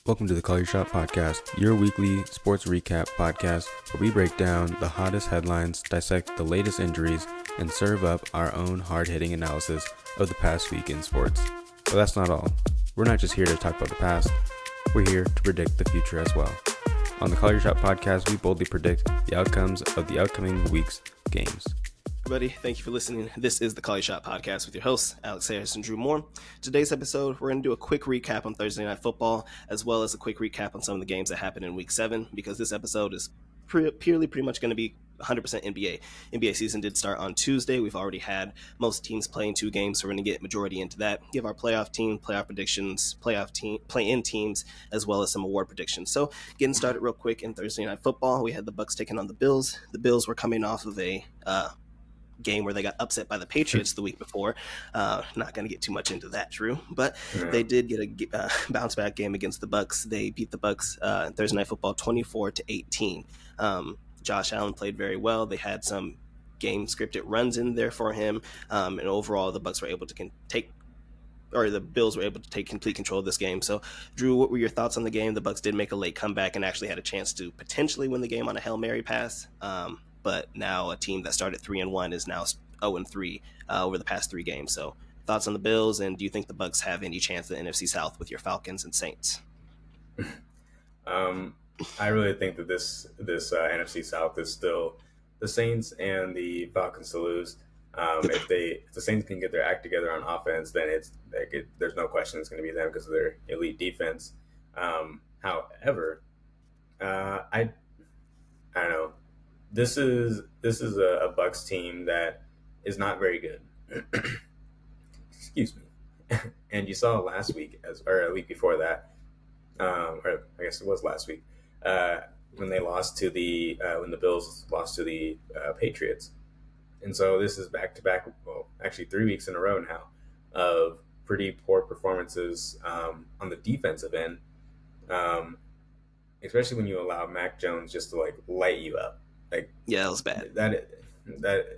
Welcome to the Call Your Shot podcast, your weekly sports recap podcast where we break down the hottest headlines, dissect the latest injuries, and serve up our own hard-hitting analysis of the past week in sports. But that's not all. We're not just here to talk about the past, we're here to predict the future as well. On the Call Your Shot podcast, we boldly predict the outcomes of the upcoming week's games. Everybody, thank you for listening. This is the Call Your Shot podcast with your hosts, Alix and Drew Moore. Today's episode, we're going to do a quick recap on Thursday Night Football, as well as a quick recap on some of the games that happened in Week 7, because this episode is pretty much going to be 100% NBA. NBA season did start on Tuesday. We've already had most teams playing 2 games, so we're going to get majority into that. Give our playoff predictions, play-in teams, as well as some award predictions. So getting started real quick in Thursday Night Football, we had the Bucks taking on the Bills. The Bills were coming off of a game where they got upset by the Patriots the week before. Not going to get too much into that, Drew, but they did get a bounce back game against the Bucks. They beat the Bucks in Thursday Night Football 24-18. Josh Allen played very well. They had some game scripted runs in there for him, and overall the Bucks were able to the Bills were able to take complete control of this game. So, Drew, what were your thoughts on the game? The Bucks did make a late comeback and actually had a chance to potentially win the game on a Hail Mary pass. But now a team that started 3-1 is now 0-3 over the past 3 games. So thoughts on the Bills, and do you think the Bucks have any chance at the NFC South with your Falcons and Saints? I really think that this NFC South is still the Saints and the Falcons to lose. If the Saints can get their act together on offense, then there's no question it's going to be them because of their elite defense. However, I don't know. This is a Bucks team that is not very good. Excuse me. And you saw last week, or a week before that, or I guess it was last week, when they lost to when the Bills lost to the Patriots. And so this is back-to-back, well, actually 3 weeks in a row now of pretty poor performances on the defensive end, especially when you allow Mac Jones just to light you up. Yeah, it was bad.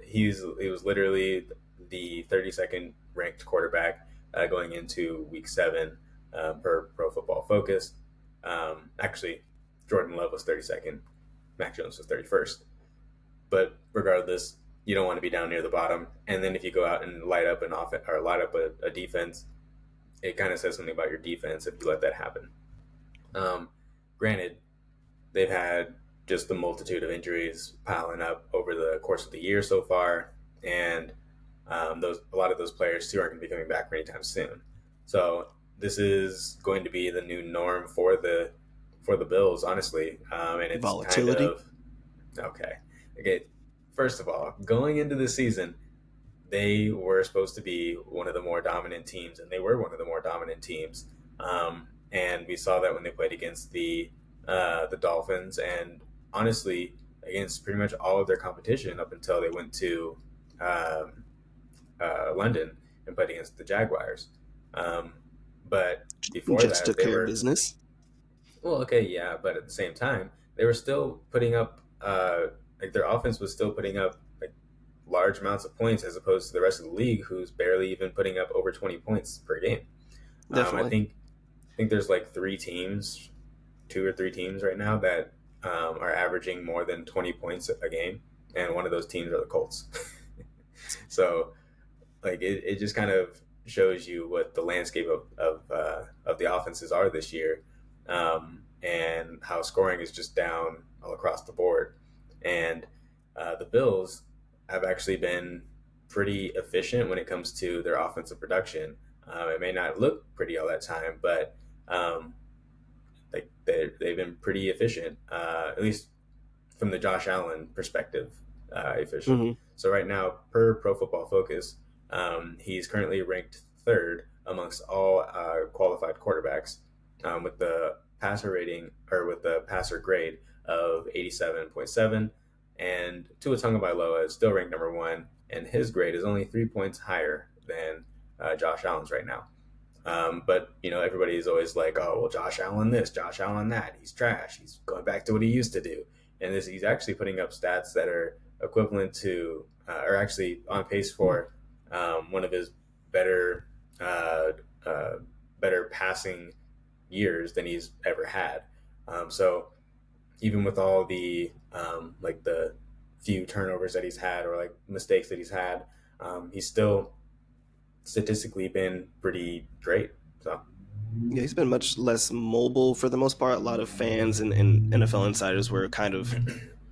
He was literally the 32nd ranked quarterback going into Week 7 per Pro Football Focus. Actually, Jordan Love was 32nd. Mac Jones was 31st. But regardless, you don't want to be down near the bottom. And then if you go out and light up a defense, it kind of says something about your defense if you let that happen. Granted, they've had just the multitude of injuries piling up over the course of the year so far, and a lot of those players too aren't going to be coming back anytime soon. So this is going to be the new norm for the Bills, honestly. And it's volatility. Okay. First of all, going into the season, they were supposed to be one of the more dominant teams, and they were one of the more dominant teams. And we saw that when they played against the Dolphins, and honestly, against pretty much all of their competition up until they went to London and played against the Jaguars. But before just that, took care of business. Well, okay, yeah, but at the same time, they were still putting up their offense was still putting up large amounts of points as opposed to the rest of the league, who's barely even putting up over 20 points per game. Definitely. I think there's 2 or 3 teams right now that are averaging more than 20 points a game, and one of those teams are the Colts. So, it just kind of shows you what the landscape of the offenses are this year, and how scoring is just down all across the board. And the Bills have actually been pretty efficient when it comes to their offensive production. It may not look pretty all that time, but they've been pretty efficient, at least from the Josh Allen perspective, efficient. Mm-hmm. So right now, per Pro Football Focus, he's currently ranked 3rd amongst all qualified quarterbacks, with the passer rating, or with the passer grade of 87.7, and Tua Tagovailoa is still ranked number 1, and his grade is only 3 points higher than Josh Allen's right now. But everybody's always like, oh, well, Josh Allen this, Josh Allen that. He's trash. He's going back to what he used to do. And he's actually putting up stats that are equivalent to, or actually on pace for one of his better passing years than he's ever had. So even with all the like the few turnovers that he's had or like mistakes that he's had, he's still statistically been pretty great. So Yeah, he's been much less mobile for the most part. A lot of fans and NFL insiders were kind of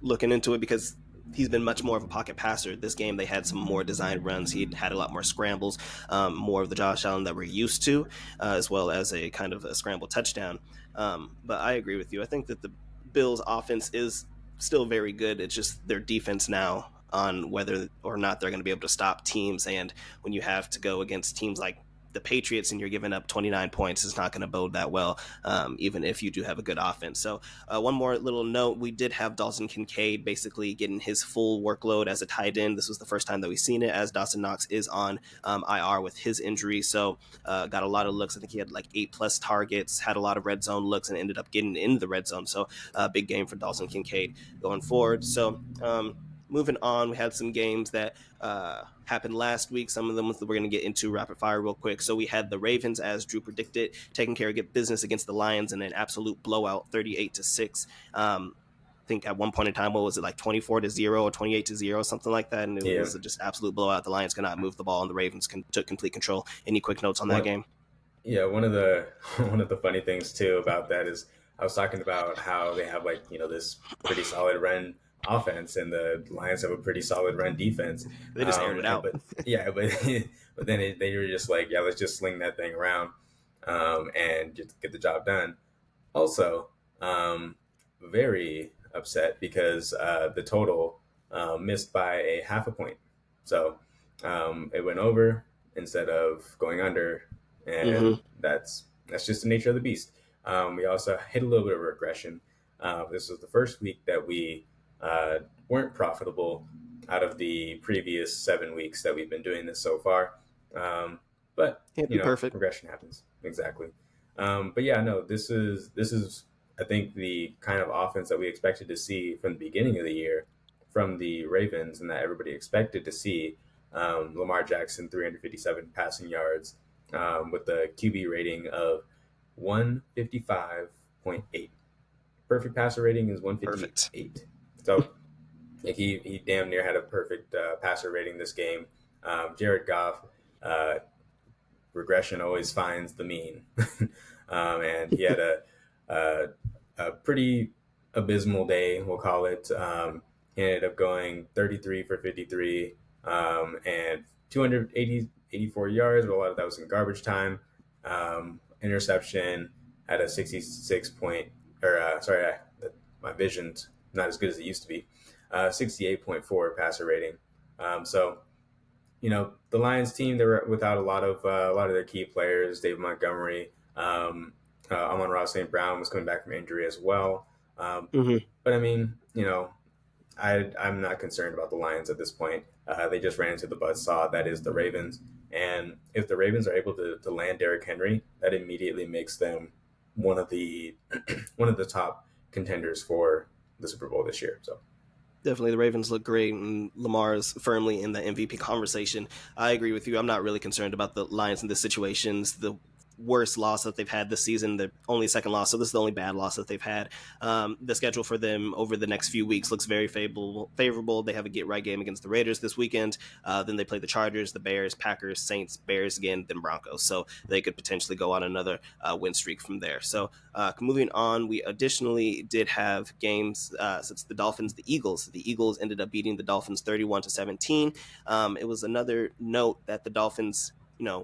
looking into it because he's been much more of a pocket passer. This game, they had some more designed runs. He had a lot more scrambles, more of the Josh Allen that we're used to, as well as a kind of a scramble touchdown. But I agree with you. I think that the Bills' offense is still very good. It's just their defense now on whether or not they're going to be able to stop teams. And when you have to go against teams like the Patriots and you're giving up 29 points, it's not going to bode that well, even if you do have a good offense. So one more little note, we did have Dalton Kincaid basically getting his full workload as a tight end. This was the first time that we've seen it, as Dawson Knox is on IR with his injury. So got a lot of looks. I think he had like 8+ targets, had a lot of red zone looks, and ended up getting into the red zone. So big game for Dalton Kincaid going forward. So moving on, we had some games that happened last week. Some of them we're going to get into rapid fire real quick. So we had the Ravens, as Drew predicted, taking care of business against the Lions in an absolute blowout, 38-6. I think at one point in time, what was it, like 24-0 or 28-0, something like that? And it was just absolute blowout. The Lions could not move the ball, and the Ravens took complete control. Any quick notes on that game? Yeah, one of the funny things too about that is I was talking about how they have like this pretty solid run offense, and the Lions have a pretty solid run defense. They just aired it out. But but then they were just like, yeah, let's just sling that thing around and just get the job done. Also, very upset because the total missed by a half a point. So it went over instead of going under, and that's just the nature of the beast. We also hit a little bit of regression. This was the first week that we weren't profitable out of the previous 7 weeks that we've been doing this so far. But perfect. Regression happens. Exactly. But yeah, no, this is I think the kind of offense that we expected to see from the beginning of the year from the Ravens, and that everybody expected to see. Lamar Jackson, 357 passing yards, with the QB rating of 155.8. Perfect passer rating is 158. Perfect. So like he damn near had a perfect passer rating this game. Jared Goff, regression always finds the mean, and he had a pretty abysmal day, we'll call it. He ended up going 33 for 53 and 284 yards, but a lot of that was in garbage time. Interception, had a 66 point, my vision's not as good as it used to be. 68.4 passer rating. So, the Lions team, they were without a lot of their key players. Dave Montgomery, Amon-Ra St. Brown was coming back from injury as well. But I mean, I'm not concerned about the Lions at this point. They just ran into the buzzsaw that is the Ravens. And if the Ravens are able to land Derrick Henry, that immediately makes them one of the top contenders for the Super Bowl this year. So definitely the Ravens look great, and Lamar's firmly in the MVP conversation. I agree with you. I'm not really concerned about the Lions in this situations. The worst loss that they've had this season, the only second loss, so this is the only bad loss that they've had. The schedule for them over the next few weeks looks very favorable. They have a get-right game against the Raiders this weekend. Then they play the Chargers, the Bears, Packers, Saints, Bears again, then Broncos. So they could potentially go on another win streak from there. So moving on, we additionally did have games since the Dolphins, the Eagles. The Eagles ended up beating the Dolphins 31-17. It was another note that the Dolphins,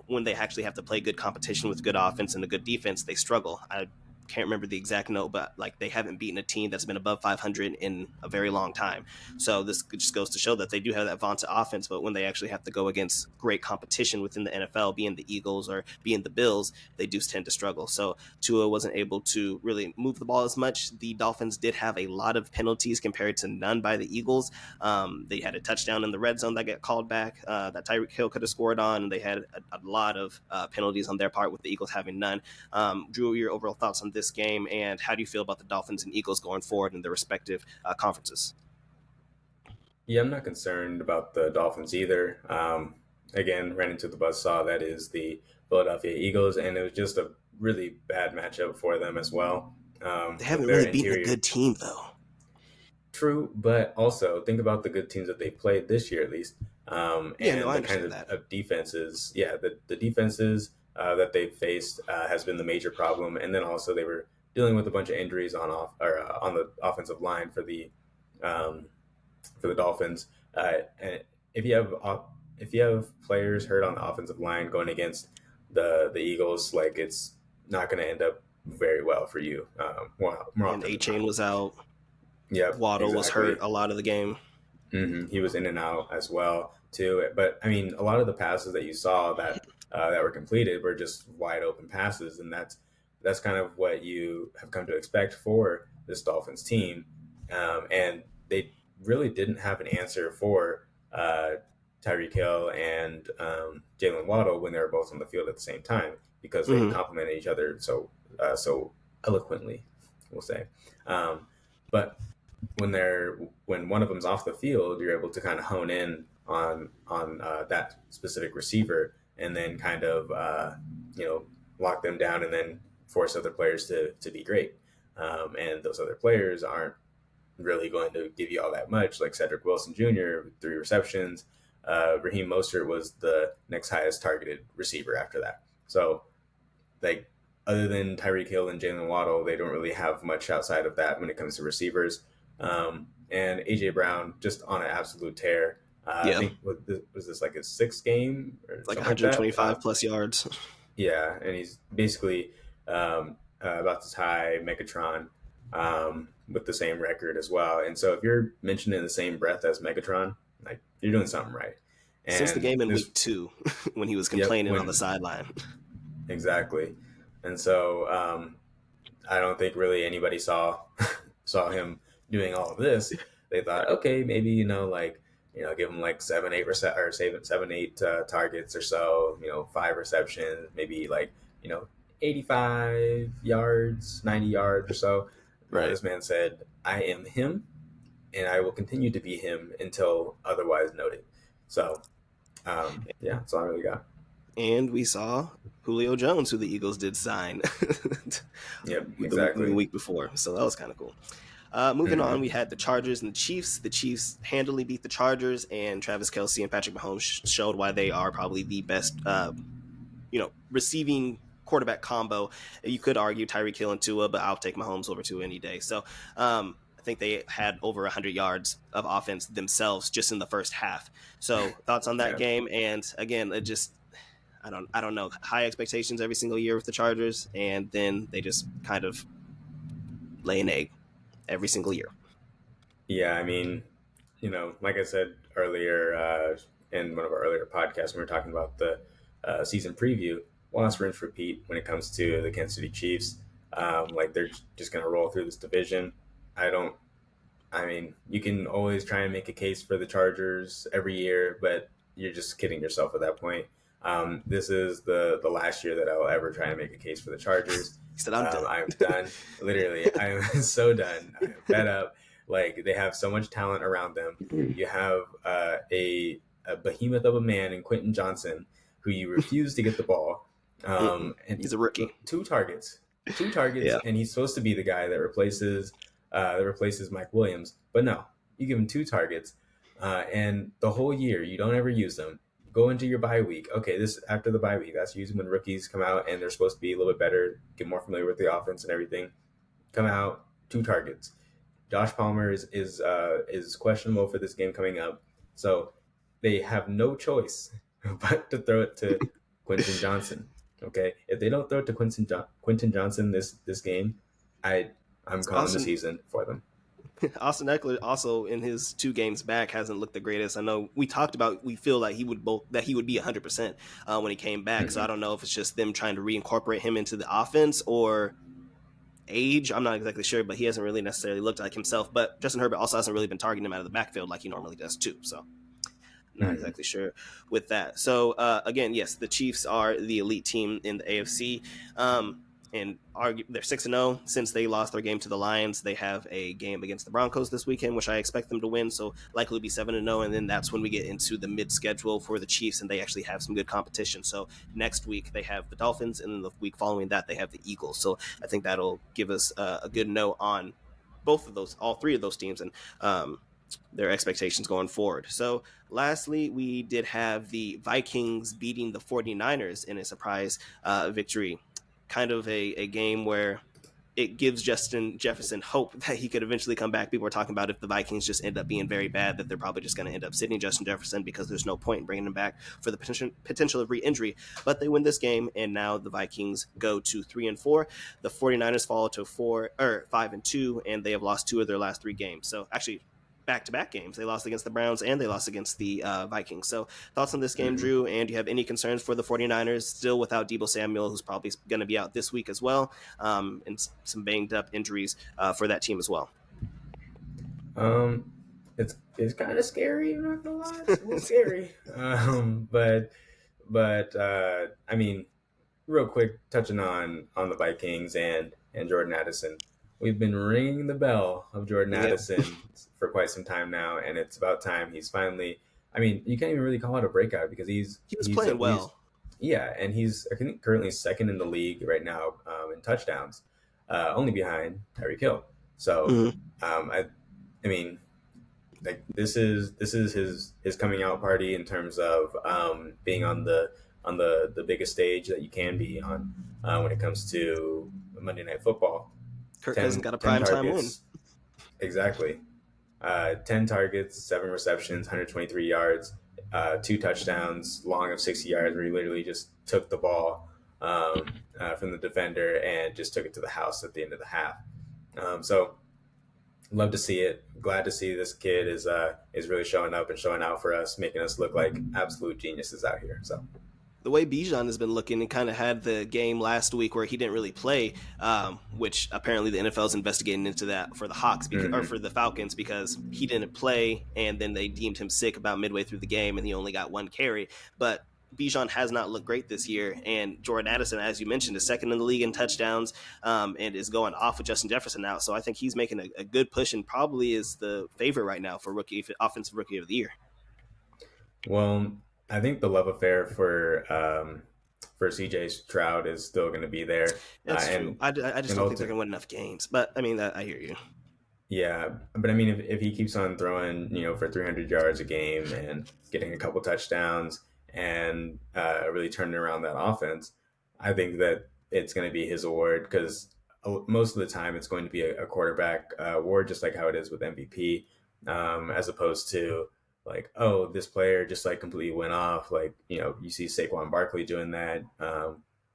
when they actually have to play good competition with good offense and a good defense, they struggle. I can't remember the exact note, but like they haven't beaten a team that's been above 500 in a very long time. So this just goes to show that they do have that vaunted offense, but when they actually have to go against great competition within the NFL, being the Eagles or being the Bills, they do tend to struggle. So Tua wasn't able to really move the ball as much. The Dolphins did have a lot of penalties compared to none by the Eagles. They had a touchdown in the red zone that got called back that Tyreek Hill could have scored on, and they had a lot of penalties on their part with the Eagles having none. Drew, your overall thoughts on this game, and how do you feel about the Dolphins and Eagles going forward in their respective conferences? Yeah, I'm not concerned about the Dolphins either. Again, ran into the buzzsaw that is the Philadelphia Eagles, and it was just a really bad matchup for them as well. They haven't really beaten a good team, though. True, but also think about the good teams that they played this year, at least, and I the kind understand that. of defenses. Yeah, the defenses that they faced has been the major problem, and then also they were dealing with a bunch of injuries on the offensive line for the Dolphins. And if you have players hurt on the offensive line going against the Eagles, like it's not going to end up very well for you. More and A-Chain was out. Yeah, Waddle was hurt a lot of the game. Mm-hmm. He was in and out as well too. But I mean, a lot of the passes that you saw that were completed were just wide open passes, and that's kind of what you have come to expect for this Dolphins team. And they really didn't have an answer for Tyreek Hill and Jalen Waddle when they were both on the field at the same time, because they complemented each other so eloquently, we'll say. But when one of them's off the field, you're able to kind of hone in on that specific receiver, and then kind of lock them down, and then force other players to be great. And those other players aren't really going to give you all that much. Like Cedric Wilson Jr., 3 receptions. Raheem Mostert was the next highest targeted receiver after that. So, like, other than Tyreek Hill and Jalen Waddle, they don't really have much outside of that when it comes to receivers. And AJ Brown just on an absolute tear. I think was this like his 6th game? Or like 125 plus yards. Yeah, and he's basically about to tie Megatron with the same record as well. And so if you're mentioned in the same breath as Megatron, like, you're doing something right. And since the game in week 2, when he was complaining on the sideline. Exactly. And so I don't think really anybody saw him doing all of this. They thought, okay, maybe give him like 7-8 targets or so, 5 receptions, maybe 85 yards, 90 yards or so. Right. This man said, I am him, and I will continue to be him until otherwise noted. So, that's all I really got. And we saw Julio Jones, who the Eagles did sign. Yep, exactly. The week before. So that was kind of cool. Moving on, we had the Chargers and the Chiefs. The Chiefs handily beat the Chargers, and Travis Kelce and Patrick Mahomes showed why they are probably the best, receiving quarterback combo. You could argue Tyreek Hill and Tua, but I'll take Mahomes over Tua any day. So I think they had over 100 yards of offense themselves just in the first half. So thoughts on that game? And again, it just, I don't know, high expectations every single year with the Chargers, and then they just kind of lay an egg every single year. Yeah, I mean, like I said earlier in one of our earlier podcasts, when we were talking about the season preview, loss, rinse, repeat when it comes to the Kansas City Chiefs. They're just going to roll through this division. You can always try and make a case for the Chargers every year, but you're just kidding yourself at that point. This is the last year that I'll ever try and make a case for the Chargers. He said, I'm done. I'm done. Literally, I am so done. I'm fed up. Like, they have so much talent around them. You have a behemoth of a man in Quinton Johnson, who you refuse to get the ball. And he's a rookie. Two targets, and he's supposed to be the guy that replaces Mike Williams. But no, you give him 2 targets, and the whole year you don't ever use them. Go into your bye week. Okay, this after the bye week. That's usually when rookies come out and they're supposed to be a little bit better, get more familiar with the offense and everything. Come out, 2 targets. Josh Palmer is questionable for this game coming up, so they have no choice but to throw it to Quinton Johnson. Okay, if they don't throw it to Quinton Johnson this game, I'm calling the season for them. Austin Eckler also in his 2 games back hasn't looked the greatest. I know we talked about, we feel like he would be 100% when he came back. So I don't know if it's just them trying to reincorporate him into the offense or age. I'm not exactly sure, but he hasn't really necessarily looked like himself. But Justin Herbert also hasn't really been targeting him out of the backfield like he normally does too. So not exactly sure with that. So again, yes, the Chiefs are the elite team in the AFC. and they're 6-0 since they lost their game to the Lions. They have a game against the Broncos this weekend, which I expect them to win. So likely be 7-0, and then that's when we get into the mid schedule for the Chiefs, and they actually have some good competition. So next week they have the Dolphins, and then the week following that they have the Eagles. So I think that'll give us a good note on both of those, all three of those teams, and their expectations going forward. So lastly, we did have the Vikings beating the 49ers in a surprise victory. Kind of a game where it gives Justin Jefferson hope that he could eventually come back. People are talking about if the Vikings just end up being very bad, that they're probably just going to end up sitting Justin Jefferson because there's no point in bringing him back for the potential of re-injury. But they win this game, and now the Vikings go to 3-4. The 49ers fall to 5-2, and they have lost 2 of their last 3 games. So actually, back-to-back games. They lost against the Browns and they lost against the Vikings. So thoughts on this game, Drew? And do you have any concerns for the 49ers still without Deebo Samuel, who's probably going to be out this week as well, and some banged-up injuries for that team as well? It's kind of scary. I'm not gonna lie, it's a little scary. But I mean, real quick, touching on the Vikings and Jordan Addison. We've been ringing the bell of Jordan Addison for quite some time now, and it's about time he's finally. I mean, you can't even really call it a breakout because he was playing well. Yeah, and he's I think currently second in the league right now in touchdowns, only behind Tyreek Hill. So I mean, like this is his coming out party in terms of being on the biggest stage that you can be on when it comes to Monday Night Football. Kirk hasn't got a primetime win. Exactly. 10 targets, 7 receptions, 123 yards, 2 touchdowns, long of 60 yards, where he literally just took the ball from the defender and just took it to the house at the end of the half. So love to see it. Glad to see this kid is really showing up and showing out for us, making us look like absolute geniuses out here. So the way Bijan has been looking, and kind of had the game last week where he didn't really play, which apparently the NFL is investigating into that for the Hawks or for the Falcons, because he didn't play and then they deemed him sick about midway through the game and he only got 1 carry. But Bijan has not looked great this year, and Jordan Addison, as you mentioned, is second in the league in touchdowns and is going off with Justin Jefferson now. So I think he's making a good push and probably is the favorite right now for offensive rookie of the year. Well, I think the love affair for CJ Stroud is still going to be there. That's true. I just don't think they're going to win enough games. But I mean, I hear you. Yeah, but I mean, if he keeps on throwing, for 300 yards a game and getting a couple touchdowns and really turning around that offense, I think that it's going to be his award, because most of the time it's going to be a quarterback award, just like how it is with MVP, as opposed to like, oh, this player just like completely went off. Like, you see Saquon Barkley doing that,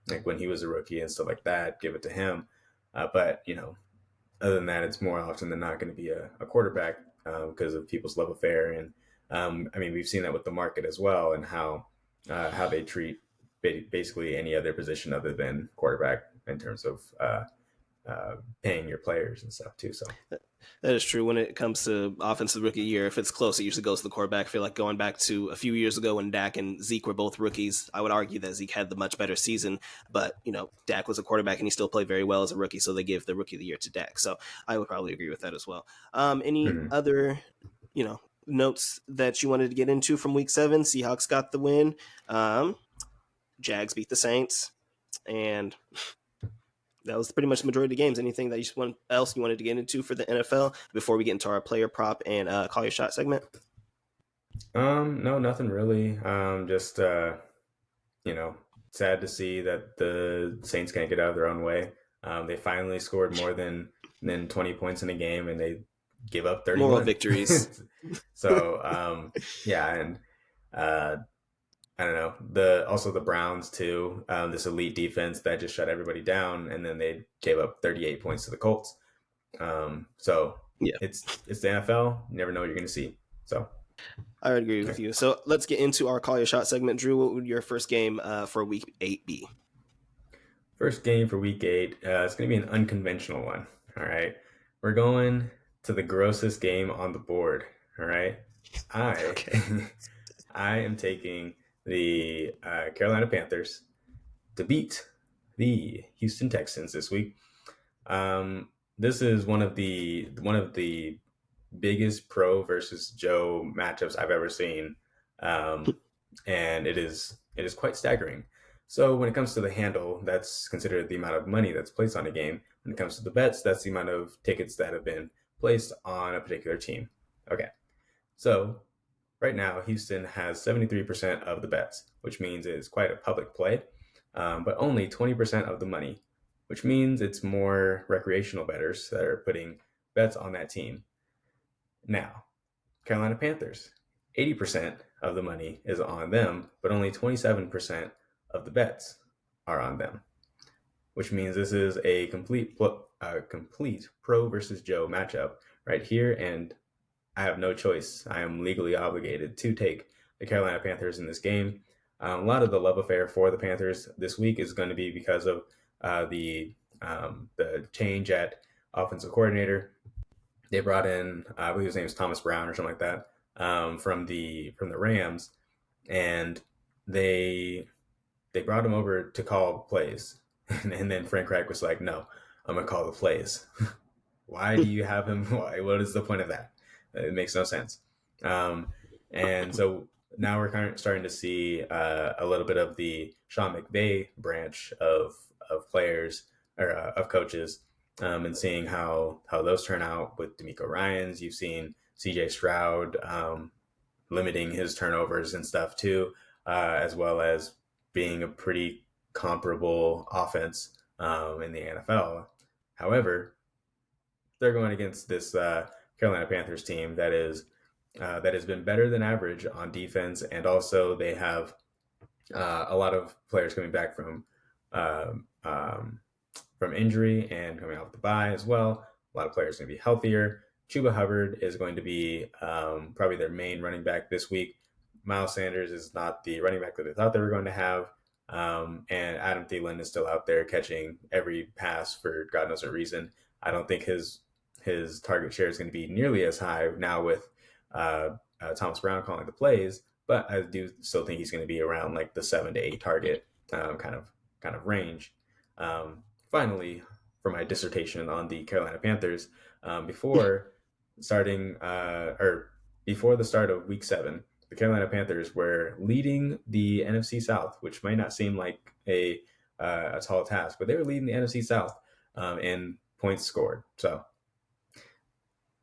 like when he was a rookie and stuff like that, give it to him. But, other than that, it's more often than not going to be a quarterback because of people's love affair. And I mean, we've seen that with the market as well, and how they treat basically any other position other than quarterback in terms of paying your players and stuff too. So that is true. When it comes to offensive rookie year, if it's close, it usually goes to the quarterback. I feel like going back to a few years ago when Dak and Zeke were both rookies, I would argue that Zeke had the much better season, but Dak was a quarterback and he still played very well as a rookie, so they give the rookie of the year to Dak. So I would probably agree with that as well. Any other notes that you wanted to get into from week 7? Seahawks got the win. Jags beat the Saints, and that was pretty much the majority of the games. Anything that else you wanted to get into for the NFL before we get into our player prop and call your shot segment? No, nothing really. Just sad to see that the Saints can't get out of their own way. They finally scored more than 20 points in a game, and they give up 31 moral victories. So yeah, and I don't know, the Browns too, this elite defense that just shut everybody down, and then they gave up 38 points to the Colts. So yeah, it's the NFL. You never know what you're going to see. So I would agree with you. So let's get into our call your shot segment. Drew, what would your first game for week 8 be? First game for week 8, it's going to be an unconventional one. All right, we're going to the grossest game on the board. All right, I am taking the Carolina Panthers to beat the Houston Texans this week. This is one of the biggest pro versus Joe matchups I've ever seen, and it is quite staggering. So when it comes to the handle, that's considered the amount of money that's placed on a game. When it comes to the bets, that's the amount of tickets that have been placed on a particular team. Okay, so right now Houston has 73% of the bets, which means it's quite a public play, but only 20% of the money, which means it's more recreational bettors that are putting bets on that team. Now, Carolina Panthers, 80% of the money is on them, but only 27% of the bets are on them, which means this is a complete pro versus Joe matchup right here, and I have no choice. I am legally obligated to take the Carolina Panthers in this game. A lot of the love affair for the Panthers this week is going to be because of the change at offensive coordinator. They brought in, I believe his name is Thomas Brown or something like that, from the Rams, and they brought him over to call plays, and then Frank Reich was like, "No, I'm gonna call the plays." Why do you have him? Why? What is the point of that? It makes no sense. And so now we're kind of starting to see a little bit of the Sean McVay branch of players or of coaches, and seeing how those turn out with D'Amico Ryans. You've seen CJ Stroud limiting his turnovers and stuff too, as well as being a pretty comparable offense in the NFL. However, they're going against this Carolina Panthers team that has been better than average on defense, and also they have a lot of players coming back from injury and coming off the bye as well. A lot of players going to be healthier. Chuba Hubbard is going to be probably their main running back this week. Miles Sanders is not the running back that they thought they were going to have. And Adam Thielen is still out there catching every pass for God knows what reason. I don't think his target share is going to be nearly as high now with Thomas Brown calling the plays, but I do still think he's going to be around like the 7 to 8 target kind of range. Finally, for my dissertation on the Carolina Panthers, before the start of Week 7, the Carolina Panthers were leading the NFC South, which might not seem like a tall task, but they were leading the NFC South in points scored. So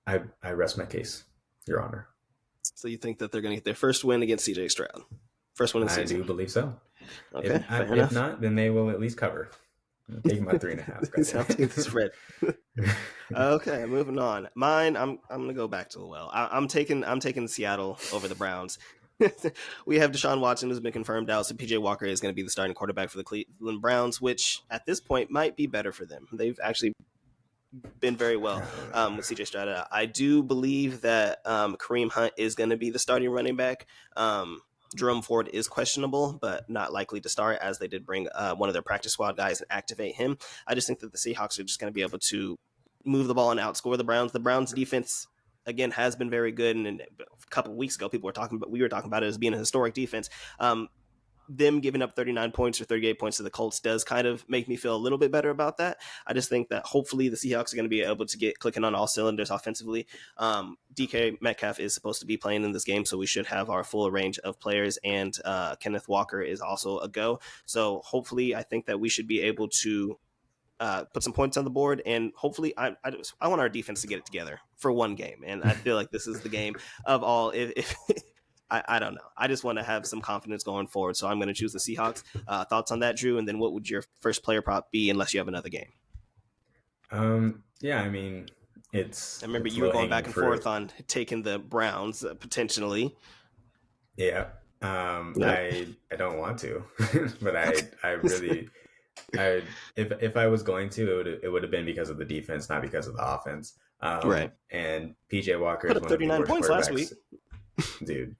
I rest my case, Your Honor. So you think that they're going to get their first win against CJ Stroud? First win in the season? I do believe so. Okay, if not, then they will at least cover. I'm taking my 3.5. I'll take the spread. Okay, moving on. Mine, I'm gonna go back to the well. I'm taking Seattle over the Browns. We have Deshaun Watson, who's been confirmed out, so PJ Walker is going to be the starting quarterback for the Cleveland Browns, which at this point might be better for them. They've actually been very well with CJ Stroud. I do believe that Kareem Hunt is going to be the starting running back. Jerome Ford is questionable, but not likely to start, as they did bring one of their practice squad guys and activate him. I just think that the Seahawks are just going to be able to move the ball and outscore the Browns. The Browns defense, again, has been very good. And a couple of weeks ago, we were talking about it as being a historic defense. Them giving up 39 points or 38 points to the Colts does kind of make me feel a little bit better about that. I just think that hopefully the Seahawks are going to be able to get clicking on all cylinders offensively. DK Metcalf is supposed to be playing in this game, so we should have our full range of players, and Kenneth Walker is also a go. So hopefully I think that we should be able to put some points on the board, and hopefully I want our defense to get it together for one game, and I feel like this is the game of all. If I don't know. I just want to have some confidence going forward, so I'm going to choose the Seahawks. Thoughts on that, Drew? And then what would your first player prop be unless you have another game? Yeah, I mean, I remember you were going back and forth on taking the Browns potentially. Yeah. I don't want to, but I really, if I was going to, it would have been because of the defense, not because of the offense. Right. And PJ Walker put is up one of the 39 worst points last week. Dude,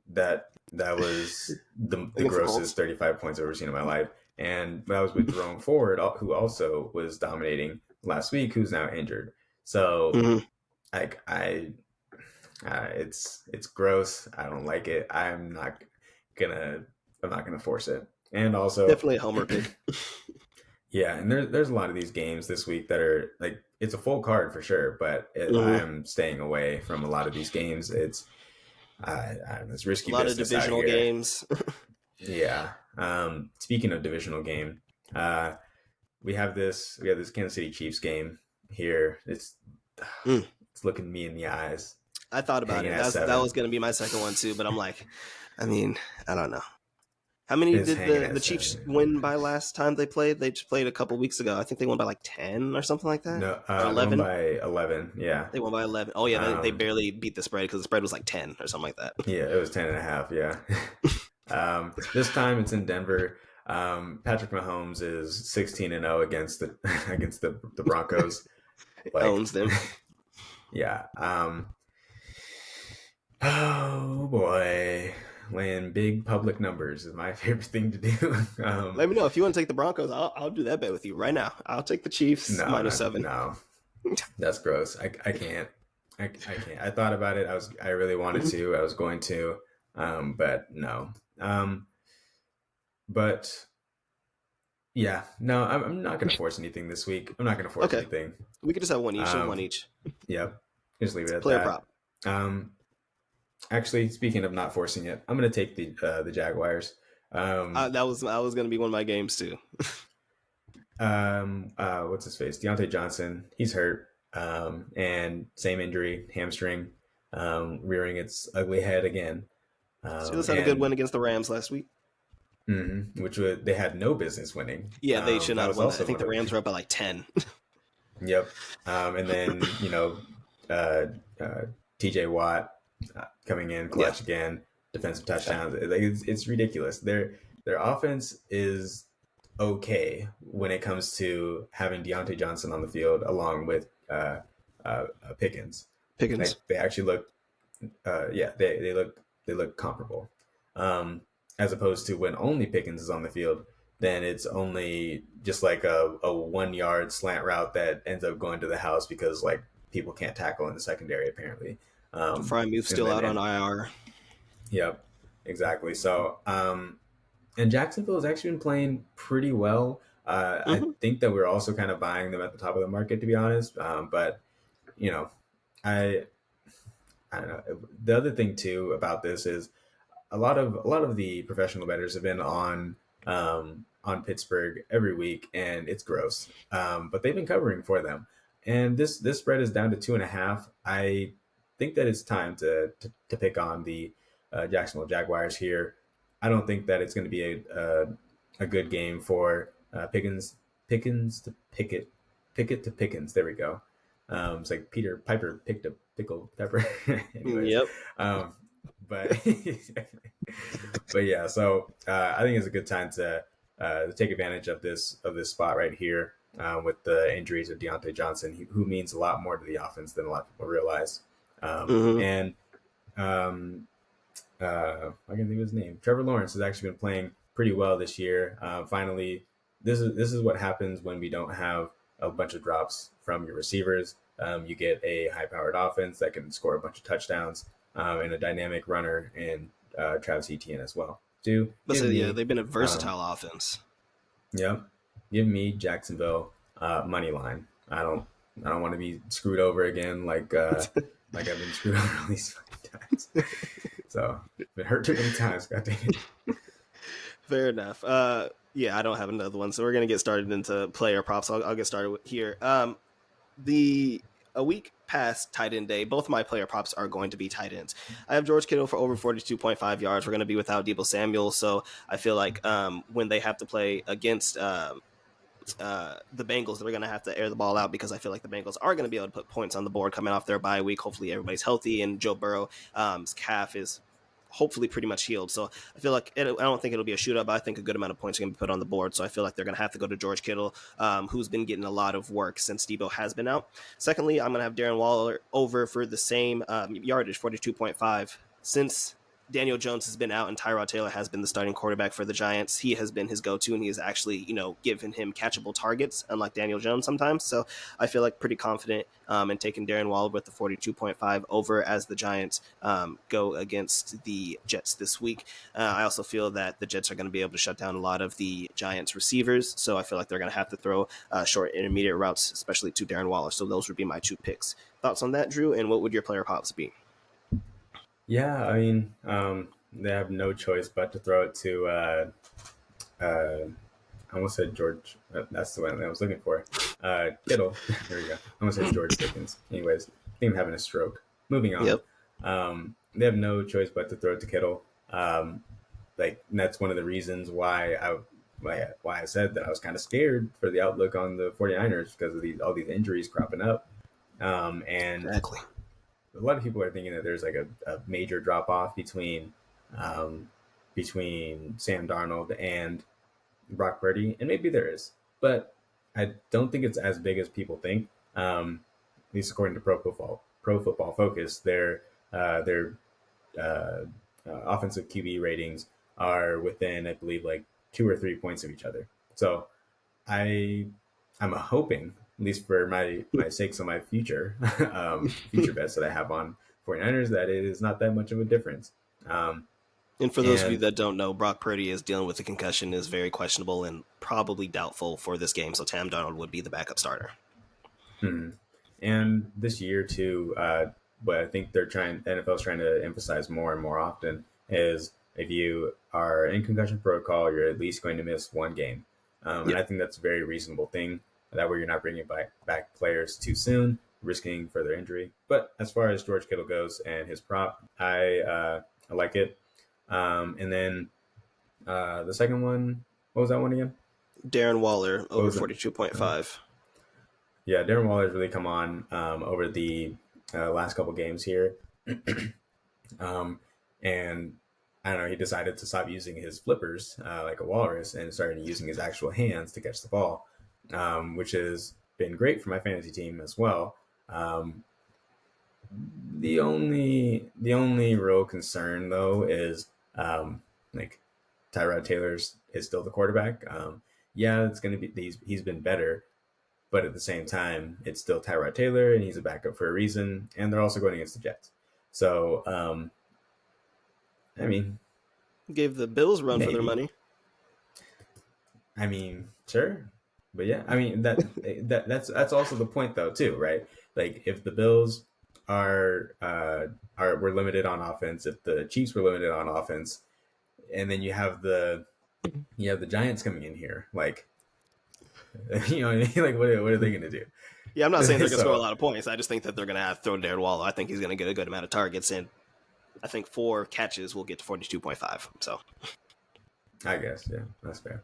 that was the grossest 35 points I've ever seen in my life. And that was with Jerome Ford, who also was dominating last week, who's now injured. So it's gross. I don't like it. I'm not gonna force it. And also definitely a homer pick. Yeah, and there's a lot of these games this week that are like it's a full card for sure, but Mm-hmm. I'm staying away from a lot of these games. I don't know, it's A risky lot of business out divisional here. games. Yeah. Speaking of divisional game, we have this Kansas City Chiefs game here. Mm. It's looking me in the eyes, I thought about hanging it. at That was 7. going to be my second one too, but I'm like, I mean, I don't know. How many It's did hanging the at Chiefs 7. win by last time they played? They just played a couple weeks ago. I think they won by like 10 or something like that, No, or they won 11. by 11. Yeah. They won by 11. Oh yeah, they Um, barely beat the spread because the spread was like 10 or something like that. yeah, it was 10 and a half. Yeah. This time it's in Denver. Patrick Mahomes is 16-0 against the against the Broncos. Like, Owns them. yeah. Oh boy, laying big public numbers is my favorite thing to do. Let me know if you want to take the Broncos. I'll do that bet with you right now. I'll take the Chiefs No, minus 7. no, that's gross. I can't. I can't. I thought about it. I really wanted to. I was going to, but no. But yeah, no. I'm not going to force anything this week. I'm not going to force Okay, anything. we could just have one each and one Um, each. yep. Just leave it at Player that. prop. Um, Actually, speaking of not forcing it, I'm going to take the Jaguars. Um, That was going to be one of my games too. what's his face? Deontay Johnson. He's hurt. And same injury, hamstring, rearing its ugly head again. Steelers had a good And win against the Rams last week. which they had no business winning. Yeah, they should That not have was won that. I also think one the of the Rams were up by like 10. Yep. And then uh, uh, T.J. Watt coming in Yeah. clutch again, defensive touchdowns. It's ridiculous. Their offense is okay when it comes to having Deontay Johnson on the field along with Pickens. Pickens. Like they actually look, yeah, they look comparable. Um, as opposed to when only Pickens is on the field, then it's only just like a 1 yard slant route that ends up going to the house because like people can't tackle in the secondary apparently. Frymuth And still then out on IR. yep, exactly. So and Jacksonville has actually been playing pretty well. I Hmm. think that we're also kind of buying them at the top of the market, to be honest. But you know, I I don't know. The other thing too about this is a lot of the professional bettors have been on Pittsburgh every week, and it's gross. But they've been covering for them, and this spread is down to 2.5. I think that it's time to pick on the Jacksonville Jaguars here. I don't think that it's going to be a good game for Pickens to Pickett to Pickens. There we go. It's like Peter Piper picked a pickled pepper. Anyways, Yep. um, but but yeah, so I think it's a good time to take advantage of this spot right here with the injuries of Deontay Johnson, who means a lot more to the offense than a lot of people realize. Hmm. And I can think of his name. Trevor Lawrence has actually been playing pretty well this year. Finally, this is what happens when we don't have a bunch of drops from your receivers. You get a high-powered offense that can score a bunch of touchdowns and a dynamic runner in Travis Etienne as well. But so, Give yeah, me, they've been a um, versatile offense. yep, give me Jacksonville money line. I don't want to be screwed over again like I've been screwed over at least 5 times. So been hurt too many times. God dang it. Fair enough. Yeah, I don't have another one, so we're gonna get started into player props. I'll get started here. The a week past tight end day, both of my player props are going to be tight ends. I have George Kittle for over 42.5 yards. We're going to be without Deebo Samuel, so I feel like when they have to play against the Bengals, they're going to have to air the ball out because I feel like the Bengals are going to be able to put points on the board coming off their bye week. Hopefully everybody's healthy and Joe Burrow's calf is hopefully pretty much healed. So I feel like I don't think it'll be a shootout, but I think a good amount of points are going to be put on the board. So I feel like they're going to have to go to George Kittle, who's been getting a lot of work since Debo has been out. Secondly, I'm going to have Darren Waller over for the same yardage, 42.5, since Daniel Jones has been out and Tyrod Taylor has been the starting quarterback for the Giants. He has been his go-to, and he has actually, given him catchable targets, unlike Daniel Jones sometimes. So I feel like pretty confident in taking Darren Waller with the 42.5 over as the Giants go against the Jets this week. I also feel that the Jets are going to be able to shut down a lot of the Giants receivers. So I feel like they're going to have to throw short intermediate routes, especially to Darren Waller. So those would be my 2 picks. Thoughts on that, Drew? And what would your player props be? Yeah, I mean, they have no choice but to throw it to. I almost said George. That's the one I was looking for. Kittle. There we go. I almost said George Pickens. Anyways, I think I'm having a stroke. Moving on. Yep. They have no choice but to throw it to Kittle. That's one of the reasons why I said that I was kind of scared for the outlook on the 49ers because of all these injuries cropping up. And Exactly. a lot of people are thinking that there's like a major drop off between Sam Darnold and Brock Purdy, and maybe there is, but I don't think it's as big as people think. At least according to Pro Football Focus, their offensive QB ratings are within, I believe, like 2 or 3 points of each other. So I'm hoping, at least for my sakes of my future bets that I have on 49ers, that it is not that much of a difference. And for those of you that don't know, Brock Purdy is dealing with a concussion, is very questionable and probably doubtful for this game. So Sam Darnold would be the backup starter. And this year too, what I think NFL's trying to emphasize more and more often is if you are in concussion protocol, you're at least going to miss 1 game. And I think that's a very reasonable thing. That way you're not bringing back players too soon, risking further injury. But as far as George Kittle goes and his prop, I like it. And then the second one, what was that one again? Darren Waller over 42.5. Yeah, Darren Waller's really come on over the last couple games here. And I don't know, he decided to stop using his flippers like a walrus and started using his actual hands to catch the ball, which has been great for my fantasy team as well. The only real concern though is like Tyrod Taylor's is still the quarterback. It's going to be he's been better, but at the same time, it's still Tyrod Taylor, and he's a backup for a reason. And they're also going against the Jets. So, I mean, gave the Bills a run for their money. I mean, sure, but yeah, I mean that's also the point though too, right? Like if the Bills were limited on offense, if the Chiefs were limited on offense, and then you have the Giants coming in here, like, you know what I mean? Like what are they going to do? Yeah, I'm not saying they're going to score a lot of points. I just think that they're going to have to throw Darren Waller. I think he's going to get a good amount of targets, and I think 4 catches will get to 42.5. So, I guess, yeah, that's fair.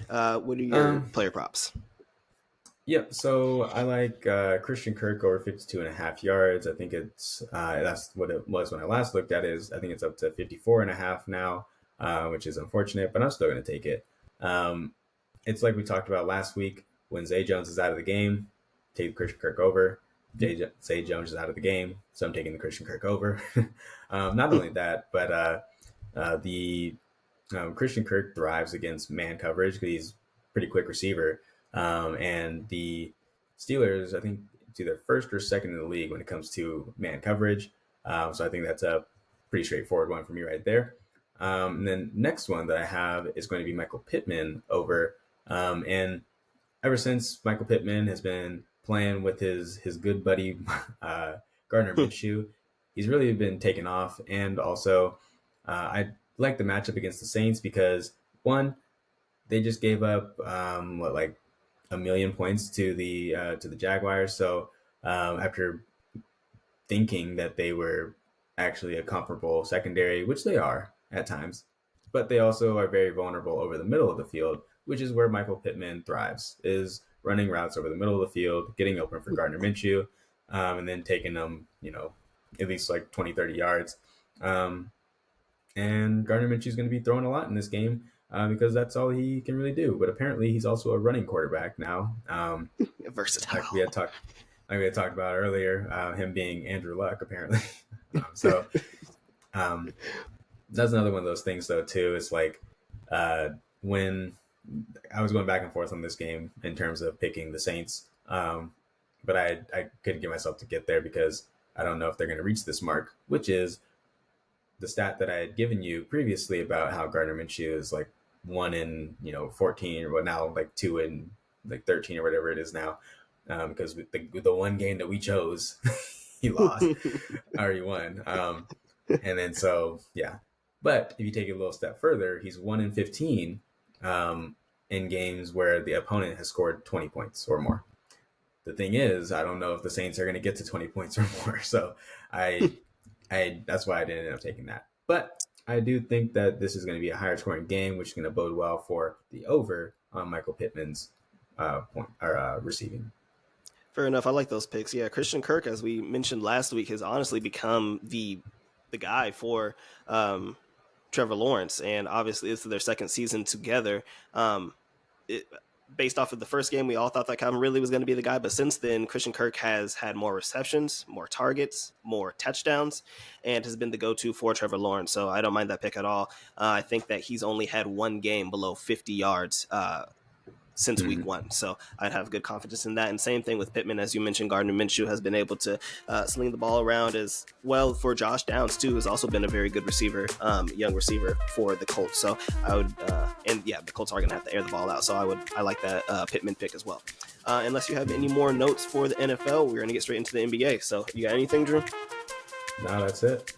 What are your player props? Yep. So I like Christian Kirk over 52.5 yards. I think it's that's what it was when I last looked at it. I think it's up to 54.5 now, which is unfortunate, but I'm still going to take it. It's like we talked about last week when Zay Jones is out of the game, take Christian Kirk over. Zay Jones is out of the game, so I'm taking the Christian Kirk over. Not only that, but the Christian Kirk thrives against man coverage because he's a pretty quick receiver. And the Steelers, I think it's either first or second in the league when it comes to man coverage. So I think that's a pretty straightforward one for me right there. And then next one that I have is going to be Michael Pittman over. And ever since Michael Pittman has been playing with his good buddy Gardner Minshew, he's really been taken off. And also I like the matchup against the Saints because one, they just gave up like 1 million points to the Jaguars. So after thinking that they were actually a comparable secondary, which they are at times, but they also are very vulnerable over the middle of the field, which is where Michael Pittman thrives, is running routes over the middle of the field, getting open for Gardner Minshew, and then taking them, at least like 20, 30 yards. And Gardner Minshew is going to be throwing a lot in this game because that's all he can really do. But apparently he's also a running quarterback now. Versatile. Like we had talked about earlier, him being Andrew Luck, apparently. that's another one of those things though too. It's like when I was going back and forth on this game in terms of picking the Saints, but I couldn't get myself to get there because I don't know if they're going to reach this mark, which is the stat that I had given you previously about how Gardner Minshew is like 1 in 14 or now like 2 in like 13 or whatever it is now, because with the one game that we chose, he lost or he won, and then so yeah. But if you take it a little step further, he's 1 in 15 in games where the opponent has scored 20 points or more. The thing is, I don't know if the Saints are going to get to 20 points or more. So I that's why I didn't end up taking that. But I do think that this is going to be a higher scoring game, which is going to bode well for the over on Michael Pittman's receiving. Fair enough. I like those picks. Yeah, Christian Kirk, as we mentioned last week, has honestly become the guy for Trevor Lawrence, and obviously it's their second season together. Based off of the first game, we all thought that Calvin Ridley was going to be the guy, but since then, Christian Kirk has had more receptions, more targets, more touchdowns, and has been the go-to for Trevor Lawrence. So I don't mind that pick at all. I think that he's only had one game below 50 yards since week one. So I'd have good confidence in that. And same thing with Pittman. As you mentioned, Gardner Minshew has been able to sling the ball around as well. For Josh Downs too, has also been a very good receiver, young receiver for the Colts. So I would, and yeah, the Colts are going to have to air the ball out. So I like that Pittman pick as well. Unless you have any more notes for the NFL, we're going to get straight into the NBA. So you got anything, Drew? No, that's it.